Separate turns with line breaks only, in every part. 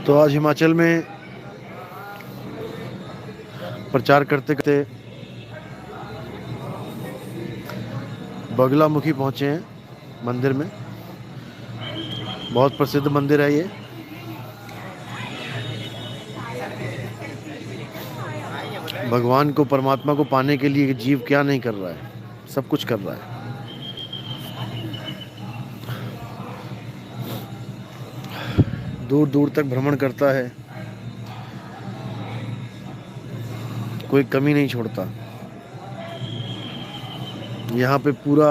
तो आज हिमाचल में प्रचार करते करते बगलामुखी पहुँचे हैं मंदिर में। बहुत प्रसिद्ध मंदिर है ये। भगवान को, परमात्मा को पाने के लिए जीव क्या नहीं कर रहा है, सब कुछ कर रहा है। दूर दूर तक भ्रमण करता है, कोई कमी नहीं छोड़ता। यहाँ पे पूरा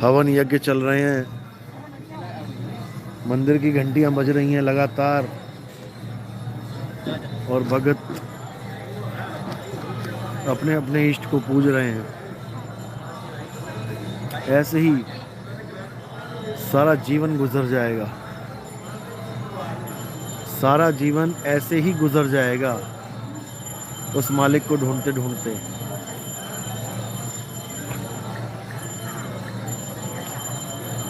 हवन यज्ञ चल रहे हैं, मंदिर की घंटियां बज रही हैं लगातार, और भगत अपने अपने इष्ट को पूज रहे हैं। ऐसे ही सारा जीवन गुजर जाएगा, सारा जीवन ऐसे ही गुजर जाएगा उस मालिक को ढूंढते ढूंढते।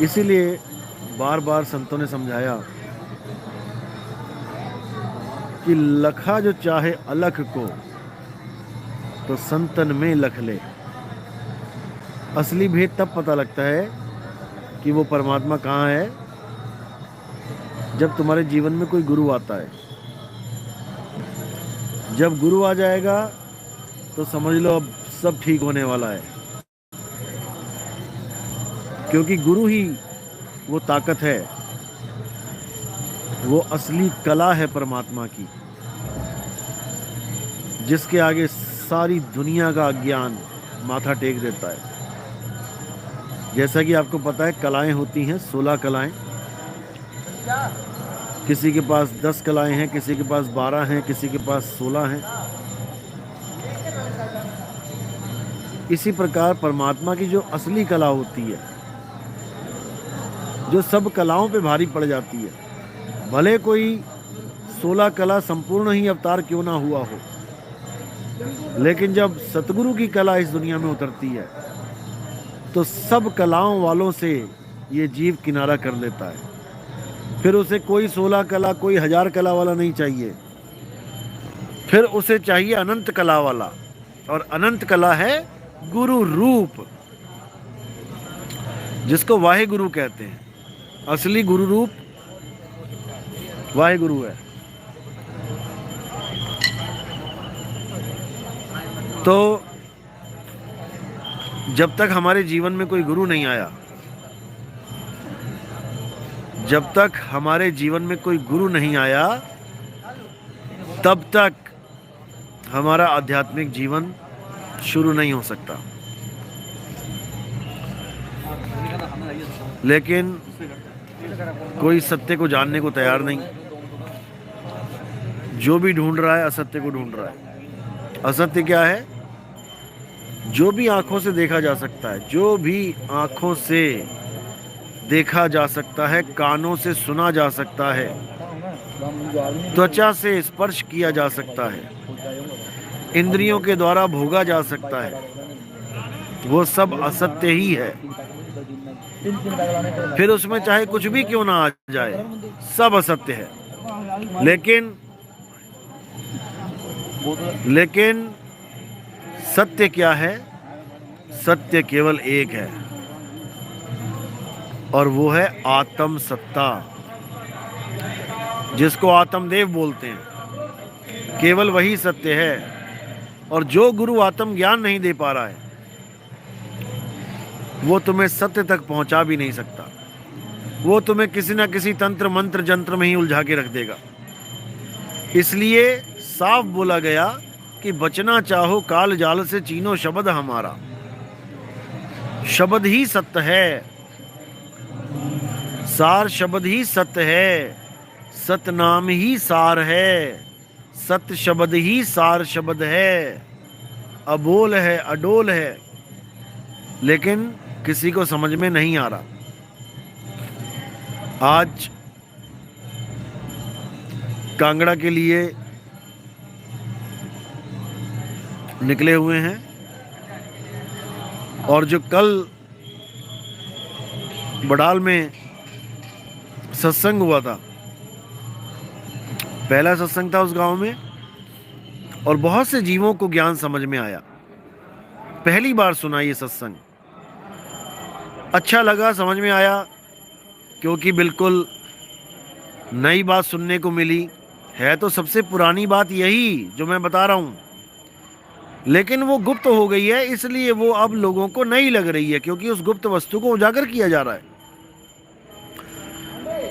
इसीलिए बार बार संतों ने समझाया कि लखा जो चाहे अलख को, तो संतन में लख ले। असली भेद तब पता लगता है कि वो परमात्मा कहाँ है, जब तुम्हारे जीवन में कोई गुरु आता है। जब गुरु आ जाएगा तो समझ लो अब सब ठीक होने वाला है, क्योंकि गुरु ही वो ताकत है, वो असली कला है परमात्मा की, जिसके आगे सारी दुनिया का अज्ञान माथा टेक देता है। जैसा कि आपको पता है, कलाएं होती हैं 16 कलाएं। किसी के पास 10 कलाएं हैं, किसी के पास 12 हैं, किसी के पास 16 हैं। इसी प्रकार परमात्मा की जो असली कला होती है, जो सब कलाओं पे भारी पड़ जाती है, भले कोई 16 कला संपूर्ण ही अवतार क्यों ना हुआ हो, लेकिन जब सतगुरु की कला इस दुनिया में उतरती है तो सब कलाओं वालों से ये जीव किनारा कर लेता है। फिर उसे कोई 16 कला, कोई 1000 कला वाला नहीं चाहिए, फिर उसे चाहिए अनंत कला वाला। और अनंत कला है गुरु रूप, जिसको वाहे गुरु कहते हैं। असली गुरु रूप वाहे गुरु है। तो जब तक हमारे जीवन में कोई गुरु नहीं आया, जब तक हमारे जीवन में कोई गुरु नहीं आया, तब तक हमारा आध्यात्मिक जीवन शुरू नहीं हो सकता। लेकिन कोई सत्य को जानने को तैयार नहीं। जो भी ढूंढ रहा है असत्य को ढूंढ रहा है। असत्य क्या है? जो भी आंखों से देखा जा सकता है, जो भी आंखों से देखा जा सकता है, कानों से सुना जा सकता है, त्वचा से स्पर्श किया जा सकता है, इंद्रियों के द्वारा भोगा जा सकता है, वो सब असत्य ही है। फिर उसमें चाहे कुछ भी क्यों ना आ जाए, सब असत्य है। लेकिन सत्य क्या है? सत्य केवल एक है, और वो है आत्म सत्ता, जिसको आत्मदेव बोलते हैं। केवल वही सत्य है। और जो गुरु आत्म ज्ञान नहीं दे पा रहा है, वो तुम्हें सत्य तक पहुंचा भी नहीं सकता। वो तुम्हें किसी ना किसी तंत्र मंत्र जंत्र में ही उलझा के रख देगा। इसलिए साफ बोला गया कि बचना चाहो काल जाल से, चीनो शब्द हमारा। शब्द ही सत्य है, सार शब्द ही सत्य है, सत नाम ही सार है, सत्य शब्द ही सार शब्द है। अबोल है, अडोल है, लेकिन किसी को समझ में नहीं आ रहा। आज कांगड़ा के लिए निकले हुए हैं, और जो कल बडाल में सत्संग हुआ था, पहला सत्संग था उस गांव में, और बहुत से जीवों को ज्ञान समझ में आया। पहली बार सुना ये सत्संग, अच्छा लगा, समझ में आया, क्योंकि बिल्कुल नई बात सुनने को मिली। है तो सबसे पुरानी बात यही जो मैं बता रहा हूँ, लेकिन वो गुप्त हो गई है, इसलिए वो अब लोगों को नहीं लग रही है, क्योंकि उस गुप्त वस्तु को उजागर किया जा रहा है।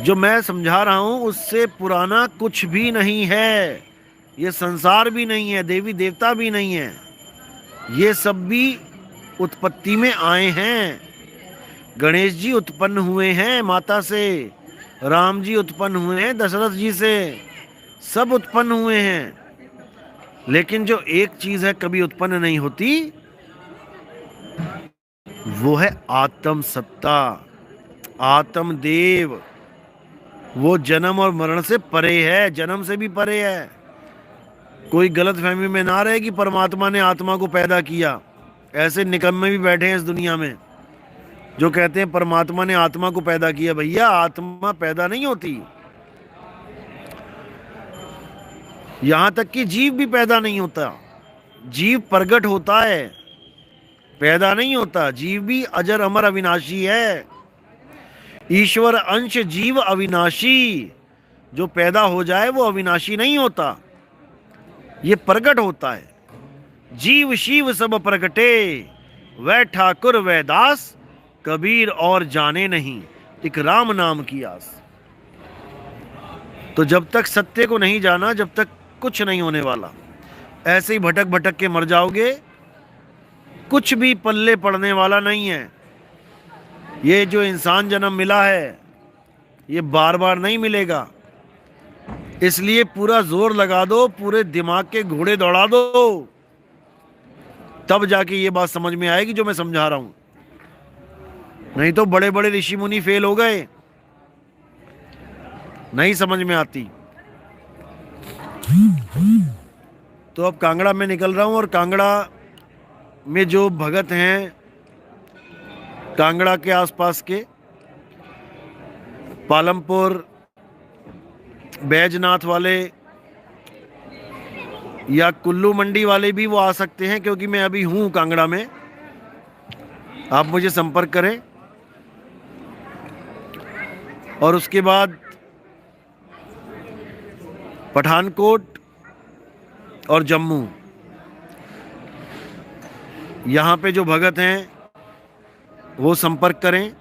जो मैं समझा रहा हूं उससे पुराना कुछ भी नहीं है। ये संसार भी नहीं है, देवी देवता भी नहीं है, ये सब भी उत्पत्ति में आए हैं। गणेश जी उत्पन्न हुए हैं माता से, राम जी उत्पन्न हुए हैं दशरथ जी से, सब उत्पन्न हुए हैं। लेकिन जो एक चीज है कभी उत्पन्न नहीं होती, वो है आत्म सत्ता, आत्म देव। वो जन्म और मरण से परे है, जन्म से भी परे है। कोई गलत फहमी में ना रहे कि परमात्मा ने आत्मा को पैदा किया। ऐसे निकम्मे भी बैठे हैं इस दुनिया में जो कहते हैं परमात्मा ने आत्मा को पैदा किया। भैया, आत्मा पैदा नहीं होती, यहां तक कि जीव भी पैदा नहीं होता। जीव प्रगट होता है, पैदा नहीं होता। जीव भी अजर अमर अविनाशी है। ईश्वर अंश जीव अविनाशी, जो पैदा हो जाए वो अविनाशी नहीं होता, ये प्रगट होता है। जीव शिव सब प्रगटे, वह ठाकुर वह दास, कबीर और जाने नहीं, एक राम नाम की आस। तो जब तक सत्य को नहीं जाना, जब तक कुछ नहीं होने वाला। ऐसे ही भटक भटक के मर जाओगे, कुछ भी पल्ले पड़ने वाला नहीं है। ये जो इंसान जन्म मिला है, ये बार बार नहीं मिलेगा। इसलिए पूरा जोर लगा दो, पूरे दिमाग के घोड़े दौड़ा दो, तब जाके ये बात समझ में आएगी जो मैं समझा रहा हूं। नहीं तो बड़े बड़े ऋषि मुनि फेल हो गए, नहीं समझ में आती। तो अब कांगड़ा में निकल रहा हूं, और कांगड़ा में जो भगत हैं, कांगड़ा के आसपास के पालमपुर बैजनाथ वाले या कुल्लू मंडी वाले भी वो आ सकते हैं, क्योंकि मैं अभी हूं कांगड़ा में। आप मुझे संपर्क करें। और उसके बाद पठानकोट और जम्मू, यहाँ पे जो भगत हैं वो संपर्क करें।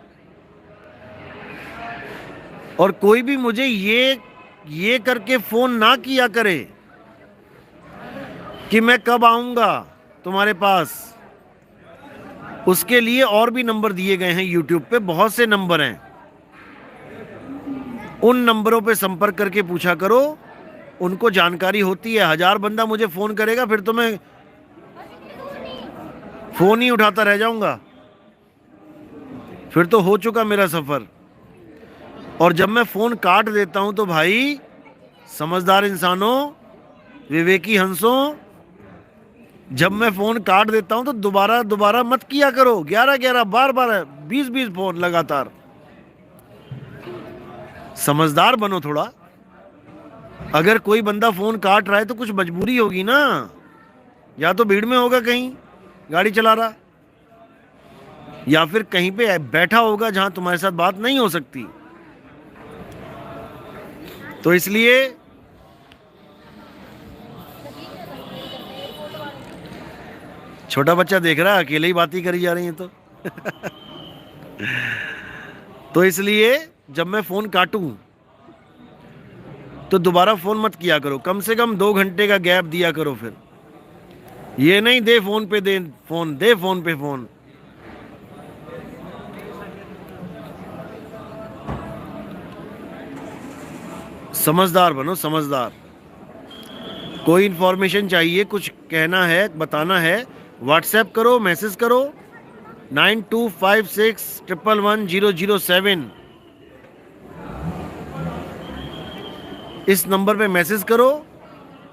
और कोई भी मुझे ये करके फोन ना किया करे कि मैं कब आऊंगा तुम्हारे पास। उसके लिए और भी नंबर दिए गए हैं यूट्यूब पे, बहुत से नंबर हैं। उन नंबरों पे संपर्क करके पूछा करो, उनको जानकारी होती है। 1000 बंदा मुझे फोन करेगा, फिर तो मैं फोन ही उठाता रह जाऊंगा, फिर तो हो चुका मेरा सफर। और जब मैं फोन काट देता हूं तो भाई, समझदार इंसानों, विवेकी हंसों, जब मैं फोन काट देता हूं तो दोबारा मत किया करो। 11 बार 20 फोन लगातार। समझदार बनो थोड़ा। अगर कोई बंदा फोन काट रहा है तो कुछ मजबूरी होगी ना, या तो भीड़ में होगा कहीं गाड़ी चला रहा, या फिर कहीं पे बैठा होगा जहां तुम्हारे साथ बात नहीं हो सकती। तो इसलिए छोटा बच्चा देख रहा है, अकेले ही बात ही करी जा रही है तो इसलिए जब मैं फोन काटूं तो दोबारा फोन मत किया करो, कम से कम 2 घंटे का गैप दिया करो। फिर ये नहीं दे फोन पे दे फोन, दे फोन पे फोन। समझदार बनो, समझदार। कोई इंफॉर्मेशन चाहिए, कुछ कहना है, बताना है, व्हाट्सएप करो, मैसेज करो 9256111007। इस नंबर पे मैसेज करो।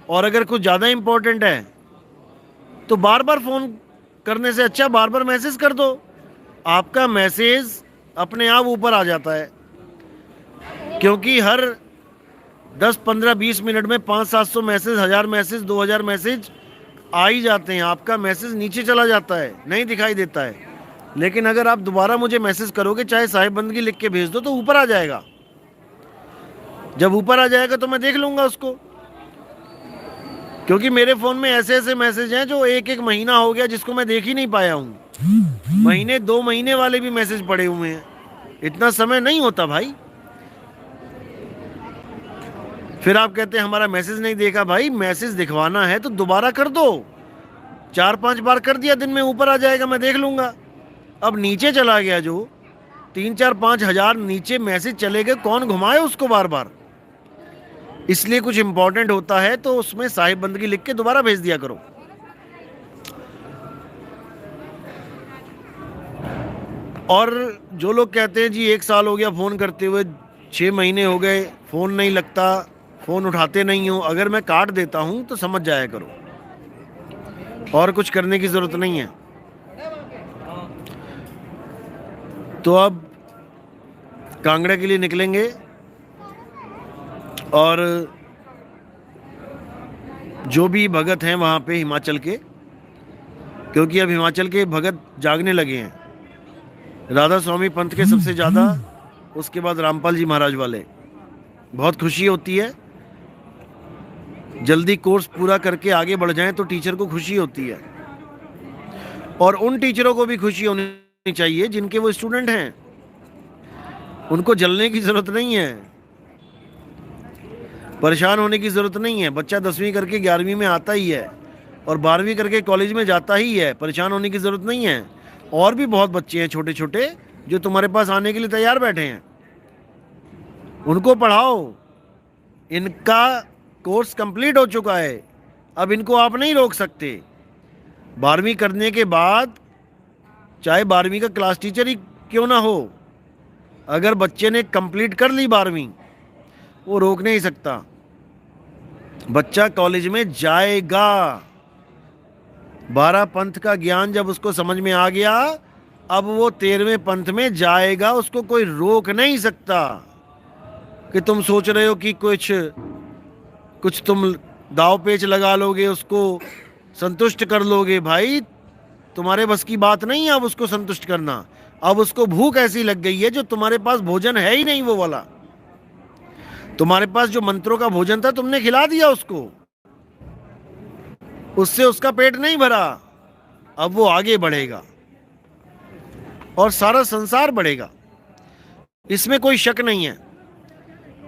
और अगर कुछ ज़्यादा इंपॉर्टेंट है तो बार बार फ़ोन करने से अच्छा बार बार मैसेज कर दो। आपका मैसेज अपने आप ऊपर आ जाता है, क्योंकि हर 10-15-20 मिनट में 500-700 मैसेज, 1000 मैसेज, 2000 मैसेज आ ही जाते हैं। आपका मैसेज नीचे चला जाता है, नहीं दिखाई देता है। लेकिन अगर आप दोबारा मुझे मैसेज करोगे, चाहे साहिब बंदगी लिख के भेज दो, तो ऊपर आ जाएगा। जब ऊपर आ जाएगा तो मैं देख लूंगा उसको, क्योंकि मेरे फोन में ऐसे ऐसे मैसेज हैं जो एक एक महीना हो गया जिसको मैं देख ही नहीं पाया हूं। महीने 2 महीने वाले भी मैसेज पड़े हुए हैं। इतना समय नहीं होता भाई। फिर आप कहते हैं हमारा मैसेज नहीं देखा। भाई मैसेज दिखवाना है तो दोबारा कर दो, 4-5 बार कर दिया दिन में, ऊपर आ जाएगा, मैं देख लूंगा। अब नीचे चला गया जो 3-4-5 हजार नीचे मैसेज चले गए, कौन घुमाए उसको बार बार। इसलिए कुछ इंपॉर्टेंट होता है तो उसमें साहिब बंदगी लिख के दोबारा भेज दिया करो। और जो लोग कहते हैं जी 1 साल हो गया फ़ोन करते हुए, 6 महीने हो गए फ़ोन नहीं लगता, फ़ोन उठाते नहीं हो, अगर मैं काट देता हूं तो समझ जाया करो, और कुछ करने की ज़रूरत नहीं है। तो अब कांगड़ा के लिए निकलेंगे और जो भी भगत हैं वहाँ पे हिमाचल के, क्योंकि अब हिमाचल के भगत जागने लगे हैं, राधा स्वामी पंथ के सबसे ज़्यादा, उसके बाद रामपाल जी महाराज वाले। बहुत खुशी होती है, जल्दी कोर्स पूरा करके आगे बढ़ जाएं तो टीचर को खुशी होती है। और उन टीचरों को भी खुशी होनी चाहिए जिनके वो स्टूडेंट हैं, उनको जलने की ज़रूरत नहीं है, परेशान होने की ज़रूरत नहीं है। बच्चा 10वीं करके 11वीं में आता ही है और 12वीं करके कॉलेज में जाता ही है, परेशान होने की ज़रूरत नहीं है। और भी बहुत बच्चे हैं छोटे छोटे जो तुम्हारे पास आने के लिए तैयार बैठे हैं, उनको पढ़ाओ। इनका कोर्स कंप्लीट हो चुका है, अब इनको आप नहीं रोक सकते। 12वीं करने के बाद चाहे 12वीं का क्लास टीचर ही क्यों ना हो, अगर बच्चे ने कंप्लीट कर ली 12वीं, वो रोक नहीं सकता। बच्चा कॉलेज में जाएगा। 12 पंथ का ज्ञान जब उसको समझ में आ गया, अब वो 13वें पंथ में जाएगा, उसको कोई रोक नहीं सकता। कि तुम सोच रहे हो कि कुछ तुम दाव पेच लगा लोगे, उसको संतुष्ट कर लोगे। भाई तुम्हारे बस की बात नहीं है अब उसको संतुष्ट करना। अब उसको भूख ऐसी लग गई है जो तुम्हारे पास भोजन है ही नहीं वो वाला। तुम्हारे पास जो मंत्रों का भोजन था तुमने खिला दिया उसको, उससे उसका पेट नहीं भरा। अब वो आगे बढ़ेगा और सारा संसार बढ़ेगा, इसमें कोई शक नहीं है।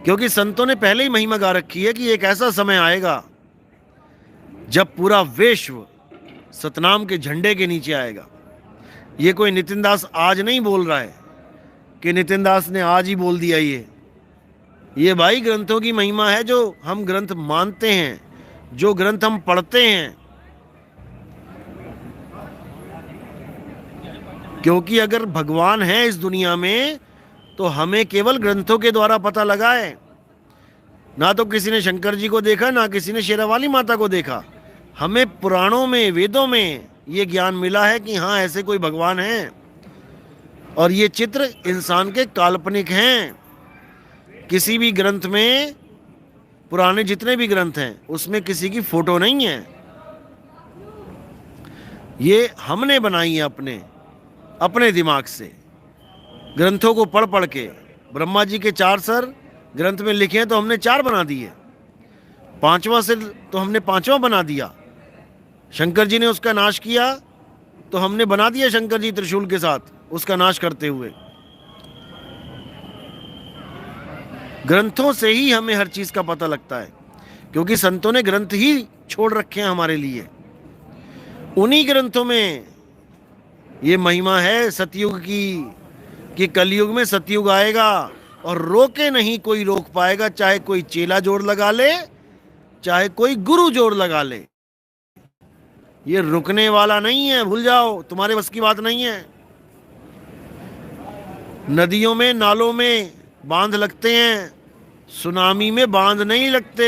क्योंकि संतों ने पहले ही महिमा गा रखी है कि एक ऐसा समय आएगा जब पूरा विश्व सतनाम के झंडे के नीचे आएगा। ये कोई नितिन दास आज नहीं बोल रहा है कि नितिन दास ने आज ही बोल दिया। ये भाई ग्रंथों की महिमा है, जो हम ग्रंथ मानते हैं, जो ग्रंथ हम पढ़ते हैं। क्योंकि अगर भगवान है इस दुनिया में तो हमें केवल ग्रंथों के द्वारा पता लगा है। ना तो किसी ने शंकर जी को देखा, ना किसी ने शेरावाली माता को देखा। हमें पुराणों में, वेदों में ये ज्ञान मिला है कि हाँ ऐसे कोई भगवान है। और ये चित्र इंसान के काल्पनिक हैं। किसी भी ग्रंथ में, पुराने जितने भी ग्रंथ हैं, उसमें किसी की फोटो नहीं है। ये हमने बनाई है अपने दिमाग से, ग्रंथों को पढ़ पढ़ के। ब्रह्मा जी के 4 सर ग्रंथ में लिखे हैं तो हमने 4 बना दिए। 5वां सिर तो हमने 5वां बना दिया। शंकर जी ने उसका नाश किया तो हमने बना दिया शंकर जी त्रिशूल के साथ उसका नाश करते हुए। ग्रंथों से ही हमें हर चीज का पता लगता है, क्योंकि संतों ने ग्रंथ ही छोड़ रखे हैं हमारे लिए। उन्हीं ग्रंथों में ये महिमा है सतयुग की, कि कलयुग में सतयुग आएगा और रोके नहीं कोई रोक पाएगा। चाहे कोई चेला जोर लगा ले, चाहे कोई गुरु जोर लगा ले, ये रुकने वाला नहीं है। भूल जाओ, तुम्हारे बस की बात नहीं है। नदियों में, नालों में बांध लगते हैं, सुनामी में बांध नहीं लगते।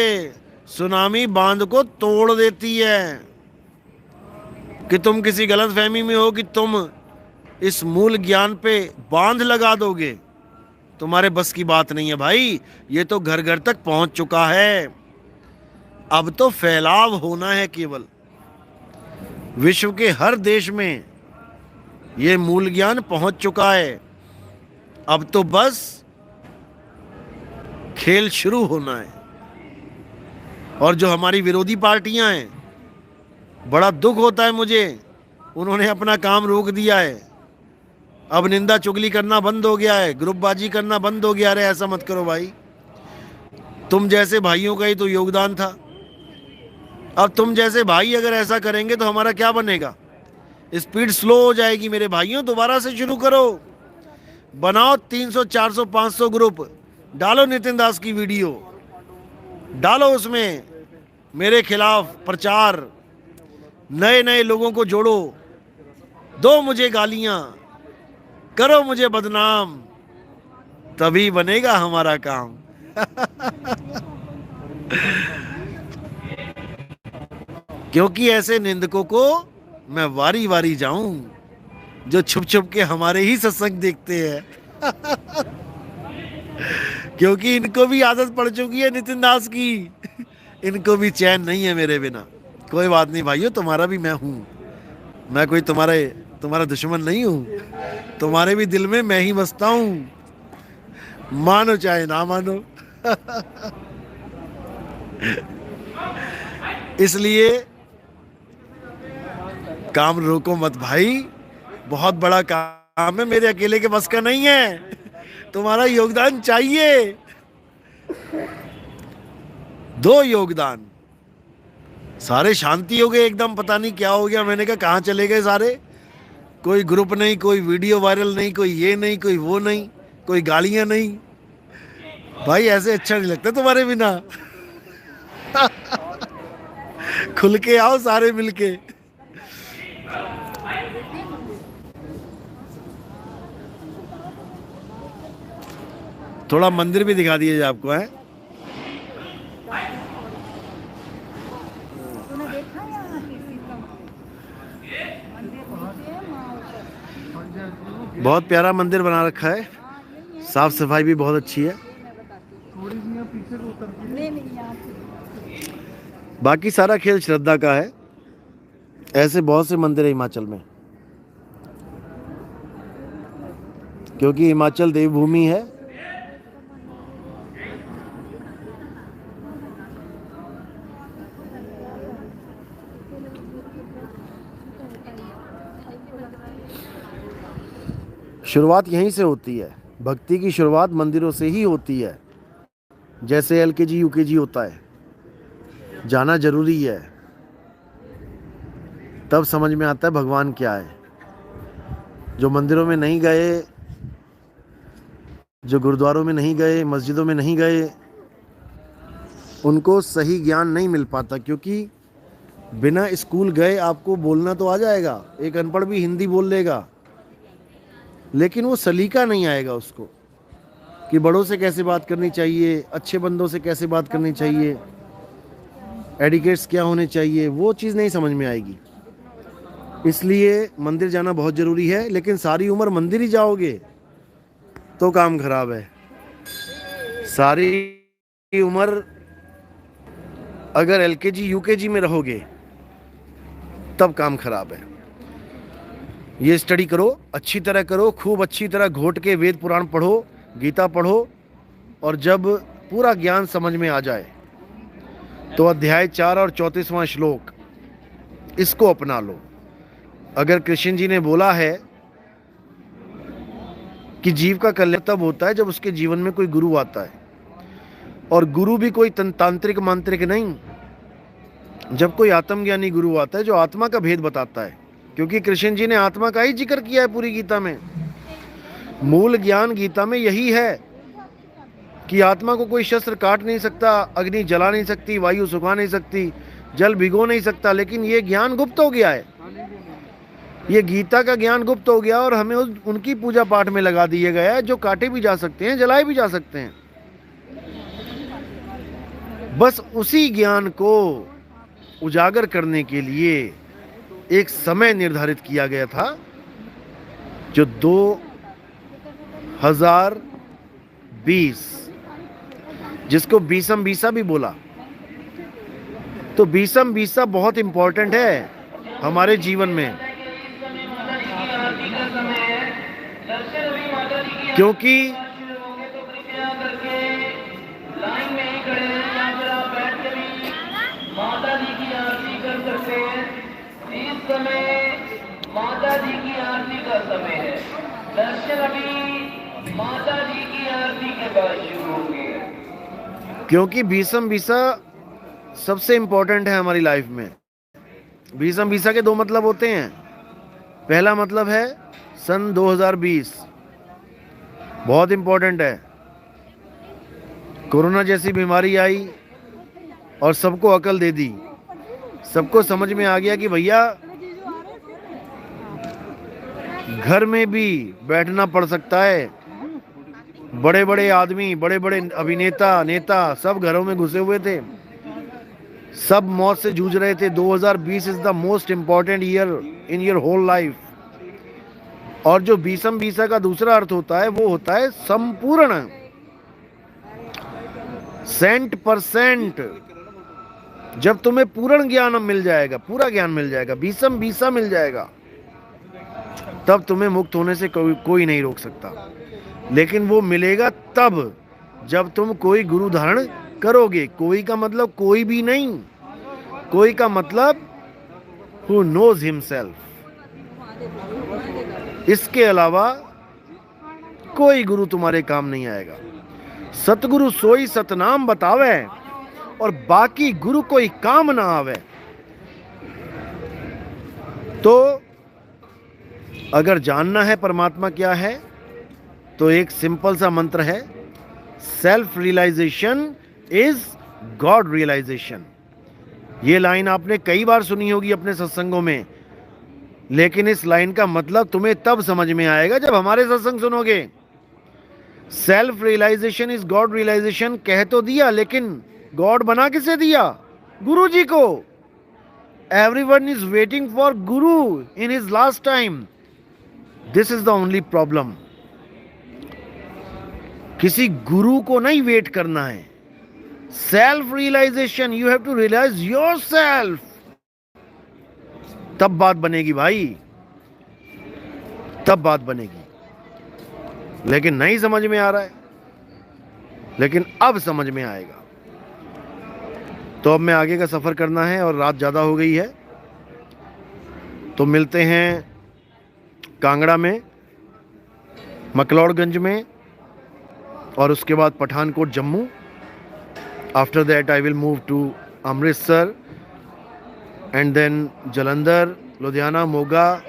सुनामी बांध को तोड़ देती है। कि तुम किसी गलत फहमी में हो कि तुम इस मूल ज्ञान पे बांध लगा दोगे, तुम्हारे बस की बात नहीं है भाई। ये तो घर घर तक पहुंच चुका है। अब तो फैलाव होना है केवल। विश्व के हर देश में ये मूल ज्ञान पहुंच चुका है। अब तो बस खेल शुरू होना है। और जो हमारी विरोधी पार्टियां हैं, बड़ा दुख होता है मुझे, उन्होंने अपना काम रोक दिया है। अब निंदा चुगली करना बंद हो गया है, ग्रुपबाजी करना बंद हो गया। अरे ऐसा मत करो भाई, तुम जैसे भाइयों का ही तो योगदान था। अब तुम जैसे भाई अगर ऐसा करेंगे तो हमारा क्या बनेगा? स्पीड स्लो हो जाएगी। मेरे भाइयों, दोबारा से शुरू करो, बनाओ 300 400 500 ग्रुप, डालो नितिन दास की वीडियो, डालो उसमें मेरे खिलाफ प्रचार, नए नए लोगों को जोड़ो, दो मुझे गालियां, करो मुझे बदनाम, तभी बनेगा हमारा काम। क्योंकि ऐसे निंदकों को मैं वारी वारी जाऊं जो छुप छुप के हमारे ही सत्संग देखते हैं। क्योंकि इनको भी आदत पड़ चुकी है नितिन दास की। इनको भी चैन नहीं है मेरे बिना। कोई बात नहीं भाइयों, तुम्हारा भी मैं हूं। मैं कोई तुम्हारा दुश्मन नहीं हूं। तुम्हारे भी दिल में मैं ही बसता हूं, मानो चाहे ना मानो। इसलिए काम रोको मत भाई, बहुत बड़ा काम है, मेरे अकेले के बस का नहीं है। तुम्हारा योगदान चाहिए, दो योगदान। सारे शांति हो गए एकदम, पता नहीं क्या हो गया। मैंने कहा कहाँ चले गए सारे? कोई ग्रुप नहीं, कोई वीडियो वायरल नहीं, कोई ये नहीं, कोई वो नहीं, कोई गालियां नहीं। भाई ऐसे अच्छा नहीं लगता तुम्हारे बिना। खुल के आओ सारे मिलके। थोड़ा मंदिर भी दिखा दिए आपको है। बहुत प्यारा मंदिर बना रखा है, साफ सफाई भी बहुत अच्छी है। बाकी सारा खेल श्रद्धा का है। ऐसे बहुत से मंदिर है हिमाचल में, क्योंकि हिमाचल देवभूमि है। शुरुआत यहीं से होती है। भक्ति की शुरुआत मंदिरों से ही होती है। जैसे एलकेजी यूकेजी होता है, जाना जरूरी है, तब समझ में आता है भगवान क्या है। जो मंदिरों में नहीं गए, जो गुरुद्वारों में नहीं गए, मस्जिदों में नहीं गए, उनको सही ज्ञान नहीं मिल पाता। क्योंकि बिना स्कूल गए आपको बोलना तो आ जाएगा, एक अनपढ़ भी हिंदी बोल लेगा, लेकिन वो सलीका नहीं आएगा उसको कि बड़ों से कैसे बात करनी चाहिए, अच्छे बंदों से कैसे बात करनी चाहिए, एडिकेट्स क्या होने चाहिए, वो चीज़ नहीं समझ में आएगी। इसलिए मंदिर जाना बहुत ज़रूरी है। लेकिन सारी उम्र मंदिर ही जाओगे तो काम खराब है। सारी उम्र अगर एलकेजी यूकेजी में रहोगे तब काम खराब है। ये स्टडी करो, अच्छी तरह करो, खूब अच्छी तरह घोट के वेद पुराण पढ़ो, गीता पढ़ो, और जब पूरा ज्ञान समझ में आ जाए तो अध्याय 4 और 34वां श्लोक इसको अपना लो। अगर कृष्ण जी ने बोला है कि जीव का कल्याण तब होता है जब उसके जीवन में कोई गुरु आता है, और गुरु भी कोई तांत्रिक मांत्रिक नहीं, जब कोई आत्मज्ञानी गुरु आता है जो आत्मा का भेद बताता है। क्योंकि कृष्ण जी ने आत्मा का ही जिक्र किया है पूरी गीता में। मूल ज्ञान गीता में यही है कि आत्मा को कोई शस्त्र काट नहीं सकता, अग्नि जला नहीं सकती, वायु सुखा नहीं सकती, जल भिगो नहीं सकता। लेकिन ये ज्ञान गुप्त हो गया है, ये गीता का ज्ञान गुप्त हो गया, और हमें उनकी पूजा पाठ में लगा दिया गया है जो काटे भी जा सकते हैं, जलाए भी जा सकते हैं। बस उसी ज्ञान को उजागर करने के लिए एक समय निर्धारित किया गया था, जो 2000 20, जिसको बीसम बीसा भी बोला। तो बीसम बीसा बहुत इंपॉर्टेंट है हमारे जीवन में, क्योंकि
माता जी की आरती कर सकते हैं। इस समय माता जी की आरती का समय है। दर्शन अभी माता जी की आरती के बाद शुरू होंगे,
क्योंकि बीसम बीसा सबसे इंपॉर्टेंट है हमारी लाइफ में। बीसम बीसा के दो मतलब होते हैं। पहला मतलब है सन 2020, बहुत इंपॉर्टेंट है। कोरोना जैसी बीमारी आई और सबको अकल दे दी, सबको समझ में आ गया कि भैया घर में भी बैठना पड़ सकता है। बड़े बड़े आदमी, बड़े बड़े अभिनेता, नेता सब घरों में घुसे हुए थे, सब मौत से जूझ रहे थे। 2020 is the most important year in your whole life. और जो बीसम बीसा का दूसरा अर्थ होता है वो होता है संपूर्ण, 100%। जब तुम्हें पूर्ण ज्ञान मिल जाएगा, पूरा ज्ञान मिल जाएगा, बीसम बीसा मिल जाएगा, तब तुम्हें मुक्त होने से कोई नहीं रोक सकता। लेकिन वो मिलेगा तब जब तुम कोई गुरु धारण करोगे। कोई का मतलब कोई भी नहीं, कोई का मतलब हु नोज हिमसेल्फ। इसके अलावा कोई गुरु तुम्हारे काम नहीं आएगा। सतगुरु सोई सतनाम बतावे और बाकी गुरु कोई काम ना आवे। तो अगर जानना है परमात्मा क्या है, तो एक सिंपल सा मंत्र है, self realisation is God realisation. ये लाइन आपने कई बार सुनी होगी अपने सत्संगों में, लेकिन इस लाइन का मतलब तुम्हें तब समझ में आएगा जब हमारे सत्संग सुनोगे। Self realisation is God realisation कह तो दिया, लेकिन गॉड बना किसे दिया? गुरु जी को। Everyone is waiting for guru in his last time. This is the only problem. किसी गुरु को नहीं वेट करना है। Self realisation, you have to realise yourself, तब बात बनेगी भाई, तब बात बनेगी। लेकिन नहीं समझ में आ रहा है, लेकिन अब समझ में आएगा। तो अब मैं आगे का सफर करना है और रात ज़्यादा हो गई है, तो मिलते हैं कांगड़ा में, मकलौड़गंज में, और उसके बाद Pathankot Jammu. After that I will move to Amritsar and then Jalandhar, Ludhiana, Moga,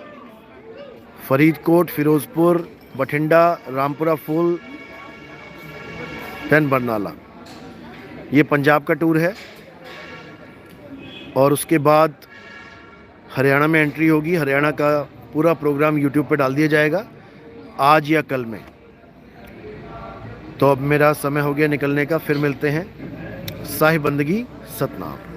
Faridkot, Firozpur, Bathinda, Rampura Phul, then Barnala. ये पंजाब का टूर है। और उसके बाद हरियाणा में एंट्री होगी। हरियाणा का पूरा प्रोग्राम यूट्यूब पे डाल दिया जाएगा आज या कल में। तो अब मेरा समय हो गया निकलने का। फिर मिलते हैं। साहिब बंदगी, सतनाम।